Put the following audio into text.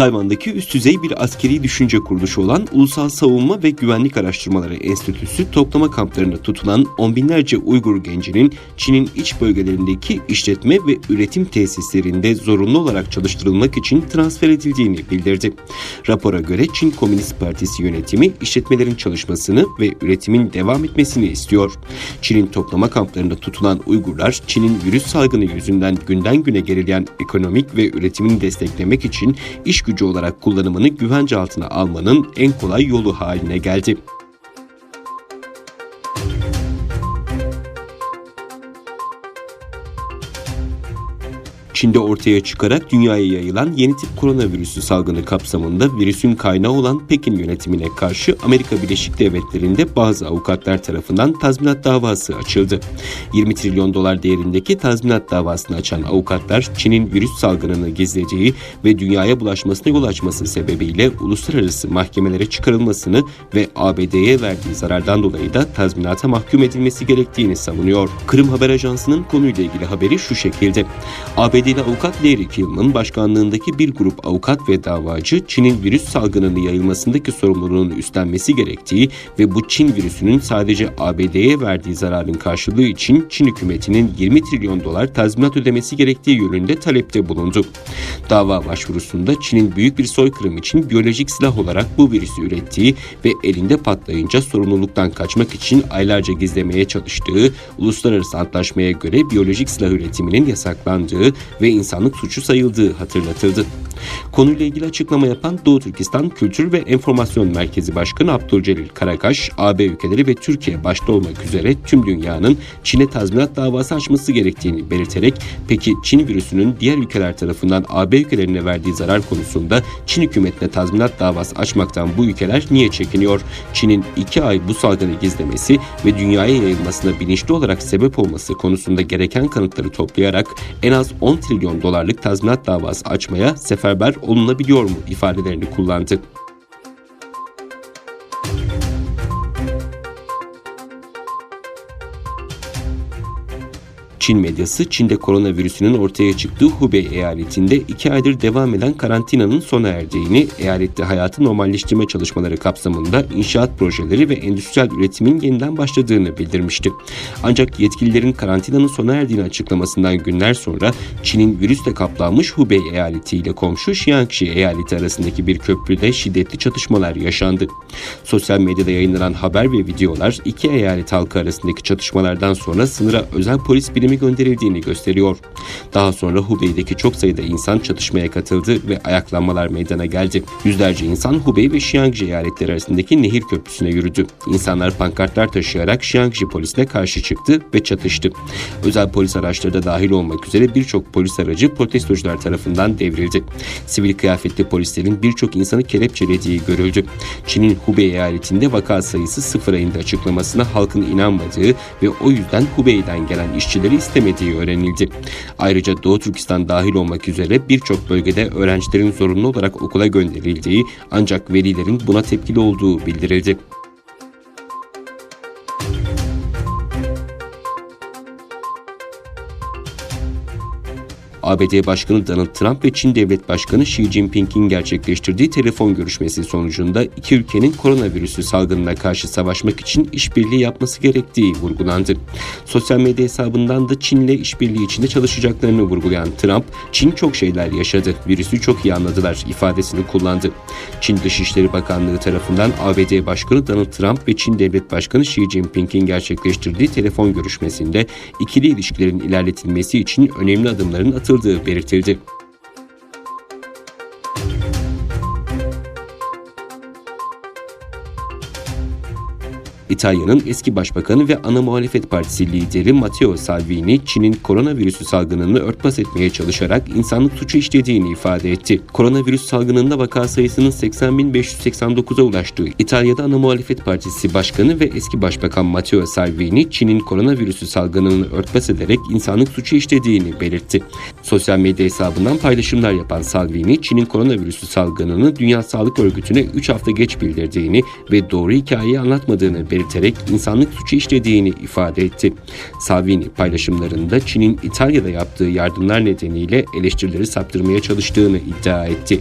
Tayvan'daki üst düzey bir askeri düşünce kuruluşu olan Ulusal Savunma ve Güvenlik Araştırmaları Enstitüsü toplama kamplarında tutulan on binlerce Uygur gencinin Çin'in iç bölgelerindeki işletme ve üretim tesislerinde zorunlu olarak çalıştırılmak için transfer edildiğini bildirdi. Rapora göre Çin Komünist Partisi yönetimi işletmelerin çalışmasını ve üretimin devam etmesini istiyor. Çin'in toplama kamplarında tutulan Uygurlar, Çin'in virüs salgını yüzünden günden güne gerileyen ekonomik ve üretimini desteklemek için iş gücü olarak kullanımını güvence altına almanın en kolay yolu haline geldi. Çin'de ortaya çıkarak dünyaya yayılan yeni tip koronavirüsü salgını kapsamında virüsün kaynağı olan Pekin yönetimine karşı Amerika Birleşik Devletleri'nde bazı avukatlar tarafından tazminat davası açıldı. 20 trilyon dolar değerindeki tazminat davasını açan avukatlar, Çin'in virüs salgınını gizlediği ve dünyaya bulaşmasına yol açması sebebiyle uluslararası mahkemelere çıkarılmasını ve ABD'ye verdiği zarardan dolayı da tazminata mahkum edilmesi gerektiğini savunuyor. Kırım Haber Ajansı'nın konuyla ilgili haberi şu şekilde: ABD'li avukat Larry Kilman başkanlığındaki bir grup avukat ve davacı, Çin'in virüs salgınının yayılmasındaki sorumluluğunu üstlenmesi gerektiği ve bu Çin virüsünün sadece ABD'ye verdiği zararın karşılığı için Çin hükümetinin 20 trilyon dolar tazminat ödemesi gerektiği yönünde talepte bulundu. Dava başvurusunda Çin'in büyük bir soykırım için biyolojik silah olarak bu virüsü ürettiği ve elinde patlayınca sorumluluktan kaçmak için aylarca gizlemeye çalıştığı uluslararası antlaşmaya göre biyolojik silah üretiminin yasaklandığı ve insanlık suçu sayıldığı hatırlatıldı. Konuyla ilgili açıklama yapan Doğu Türkistan Kültür ve Enformasyon Merkezi Başkanı Abdülcelil Karakaş, AB ülkeleri ve Türkiye başta olmak üzere tüm dünyanın Çin'e tazminat davası açması gerektiğini belirterek, peki Çin virüsünün diğer ülkeler tarafından AB ülkelerine verdiği zarar konusunda Çin hükümetine tazminat davası açmaktan bu ülkeler niye çekiniyor? Çin'in 2 ay bu salgını gizlemesi ve dünyaya yayılmasına bilinçli olarak sebep olması konusunda gereken kanıtları toplayarak en az 10 trilyon dolarlık tazminat davası açmaya seferber olunabiliyor mu ifadelerini kullandı. Çin medyası, Çin'de koronavirüsünün ortaya çıktığı Hubei eyaletinde 2 aydır devam eden karantinanın sona erdiğini, eyalette hayatı normalleştirme çalışmaları kapsamında inşaat projeleri ve endüstriyel üretimin yeniden başladığını bildirmişti. Ancak yetkililerin karantinanın sona erdiğini açıklamasından günler sonra Çin'in virüsle kaplanmış Hubei eyaleti ile komşu Jiangxi eyaleti arasındaki bir köprüde şiddetli çatışmalar yaşandı. Sosyal medyada yayınlanan haber ve videolar iki eyalet halkı arasındaki çatışmalardan sonra sınıra özel polis birimi gönderildiğini gösteriyor. Daha sonra Hubei'deki çok sayıda insan çatışmaya katıldı ve ayaklanmalar meydana geldi. Yüzlerce insan Hubei ve Jiangxi eyaletleri arasındaki nehir köprüsüne yürüdü. İnsanlar pankartlar taşıyarak Jiangxi polisine karşı çıktı ve çatıştı. Özel polis araçları da dahil olmak üzere birçok polis aracı protestocular tarafından devrildi. Sivil kıyafetli polislerin birçok insanı kelepçelediği görüldü. Çin'in Hubei eyaletinde vaka sayısı sıfıra indi açıklamasına halkın inanmadığı ve o yüzden Hubei'den gelen işçileri istemediği öğrenildi. Ayrıca Doğu Türkistan dahil olmak üzere birçok bölgede öğrencilerin zorunlu olarak okula gönderildiği ancak velilerin buna tepkili olduğu bildirildi. ABD Başkanı Donald Trump ve Çin Devlet Başkanı Xi Jinping'in gerçekleştirdiği telefon görüşmesi sonucunda iki ülkenin koronavirüsü salgınına karşı savaşmak için işbirliği yapması gerektiği vurgulandı. Sosyal medya hesabından da Çin'le işbirliği içinde çalışacaklarını vurgulayan Trump, "Çin çok şeyler yaşadı, virüsü çok iyi anladılar" ifadesini kullandı. Çin Dışişleri Bakanlığı tarafından ABD Başkanı Donald Trump ve Çin Devlet Başkanı Xi Jinping'in gerçekleştirdiği telefon görüşmesinde ikili ilişkilerin ilerletilmesi için önemli adımların atıldığı belirtildi. İtalya'nın eski başbakanı ve ana muhalefet partisi lideri Matteo Salvini, Çin'in koronavirüsü salgınını örtbas etmeye çalışarak insanlık suçu işlediğini ifade etti. Koronavirüs salgınında vaka sayısının 80.589'a ulaştığı İtalya'da ana muhalefet partisi başkanı ve eski başbakan Matteo Salvini, Çin'in koronavirüsü salgınını örtbas ederek insanlık suçu işlediğini belirtti. Sosyal medya hesabından paylaşımlar yapan Salvini, Çin'in koronavirüsü salgınını Dünya Sağlık Örgütü'ne 3 hafta geç bildirdiğini ve doğru hikayeyi anlatmadığını belirterek insanlık suçu işlediğini ifade etti. Salvini paylaşımlarında Çin'in İtalya'da yaptığı yardımlar nedeniyle eleştirileri saptırmaya çalıştığını iddia etti.